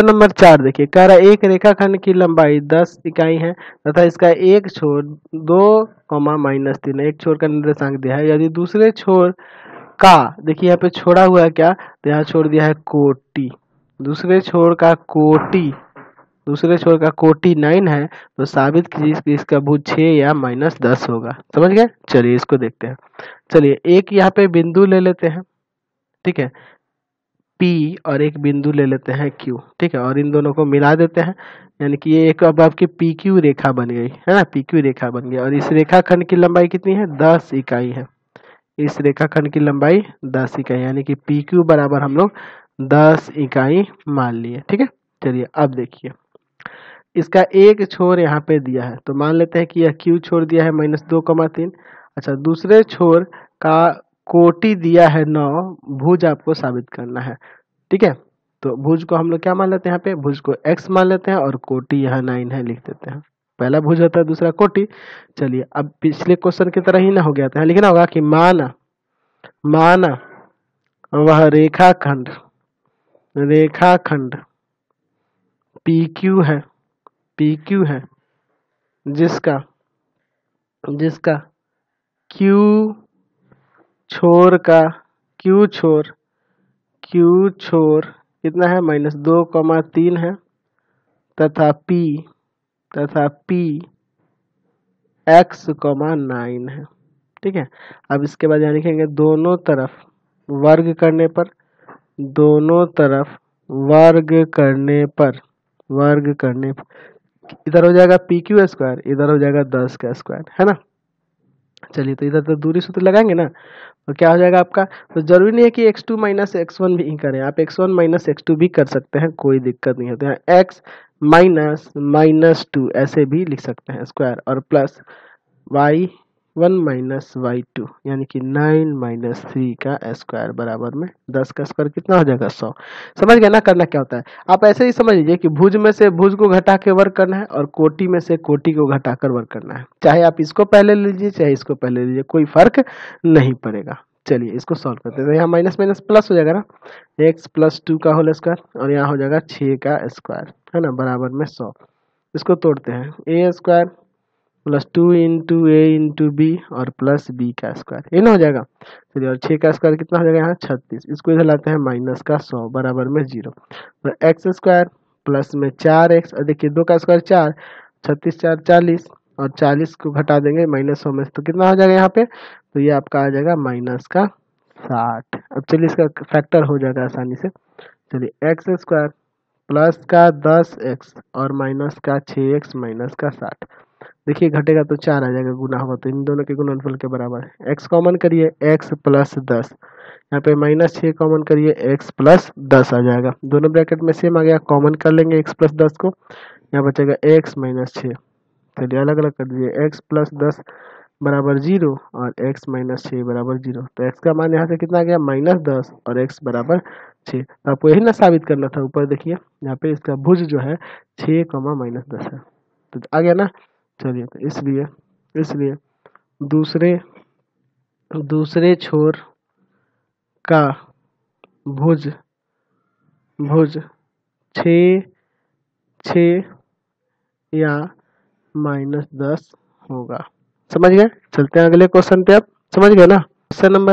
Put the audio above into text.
Number 4 देखिए, कह रहा है एक रेखाखंड की लंबाई 10 इकाई है तथा इसका एक छोर 2, -3 एक छोर का निर्देशांक दिया है। यदि दूसरे छोर का, देखिए यहाँ पे छोड़ा हुआ है क्या, तो यहाँ छोड़ दिया है कोटि। दूसरे छोर का कोटि 9 है, तो साबित कीजिए कि इसका भुज 6 या -10 होगा। समझ गए? चलिए इसको देखते हैं। चलिए एक यहाँ पे बिंदु ले लेते हैं, ठीक है, P, और एक बिंदु ले लेते हैं Q, ठीक है, और इन दोनों को मिला देते हैं, यानी कि ये एक अब आपकी PQ रेखा बन गई है ना, PQ रेखा बन गई। और इस रेखाखंड की लंबाई कितनी है? 10 इकाई है। इस रेखाखंड की लंबाई 10 इकाई, यानी कि PQ बराबर हम लोग 10 इकाई मान लिए, ठीक है। चलिए अब देखिए, इसका एक छोर यहाँ पे दिया है, तो मान लेते हैं कि यह Q छोर दिया है -2,3। अच्छा, दूसरे छोर का कोटि दिया है 9, भुज आपको साबित करना है, ठीक है। तो भुज को हम लोग क्या मान लेते हैं? यहाँ पे भुज को x मान लेते हैं और कोटि यहाँ 9 है, लिख देते हैं। पहला भुज होता है, दूसरा कोटि। चलिए अब पिछले क्वेश्चन की तरह ही ना हो गया था, लिखना होगा कि माना वह रेखाखंड PQ है जिसका Q छोर कितना है? -2,3 है तथा P x, 9 है, ठीक है। अब इसके बाद यहाँ लिखेंगे दोनों तरफ वर्ग करने पर इधर हो जाएगा PQ स्क्वायर, इधर हो जाएगा 10 का स्क्वायर, है ना। चलिए तो इधर तो दूरी सूत्र लगाएंगे ना, तो क्या हो जाएगा आपका, तो जरूरी नहीं है कि x2 - x1 भी करें, आप x1 - x2 भी कर सकते हैं, कोई दिक्कत नहीं होती है। x -2 ऐसे भी लिख सकते हैं स्क्वायर, और प्लस y1 - y2 यानी कि 9 - 3 का स्क्वायर बराबर में 10 का स्क्वायर कितना हो जाएगा? 100। समझ गए ना करना क्या होता है? आप ऐसे ही समझ लीजिए कि भुज में से भुज को घटा के वर्ग करना है और कोटि में से कोटि को घटा कर वर्ग करना है। चाहे आप इसको पहले लीजिए चाहे इसको पहले लीजिए, कोई फर्क नहीं पड़ेगा। चलिए इसको सॉल्व करते हैं। तो यहाँ माइनस माइनस प्लस हो जाएगा ना, x + 2 का होल स्क्वायर, और यहाँ हो जाएगा 6 का स्क्वायर, है ना, बराबर में 100। इसको तोड़ते हैं, a² + 2 × a × b और प्लस b का स्क्वायर, ये ना हो जाएगा। चलिए, और 6 का स्क्वायर कितना हो जाएगा? यहाँ 36। इसको इधर लाते हैं माइनस का 100 बराबर में 0। तो x² प्लस में 4x, और देखिए 2 का स्क्वायर 4, 36 × 4 = 40, और 40 को घटा देंगे -100 में, तो कितना हो जाएगा यहाँ पे? तो ये आपका आ जाएगा -60। अब चलिए इसका फैक्टर हो जाएगा आसानी से। चलिए x² प्लस का 10x और माइनस का 6x माइनस का 60, देखिए घटेगा तो 4 आ जाएगा, गुना होगा तो इन दोनों के गुणनफल के बराबर है। x कॉमन करिए, x + 10, यहाँ पे -6 कॉमन करिए, x + 10 आ जाएगा। दोनों ब्रैकेट में सेम आ गया, कॉमन कर लेंगे x + 10 को, यहाँ बचेगा x - 6। चलिए अलग अलग कर दीजिए, x + 10 बराबर 0 और x - 6 बराबर 0। तो x का मान यहाँ से कितना आ गया? -10 और x बराबर 6। तो आपको यही ना साबित करना था। ऊपर देखिए यहाँ पे इसका भुज जो है 6, -10 है, तो आ गया ना। चलिए तो इसलिए दूसरे छोर का भुज 6 या -10 होगा। समझ गए? चलते हैं अगले क्वेश्चन पे। आप समझ गए ना? Question number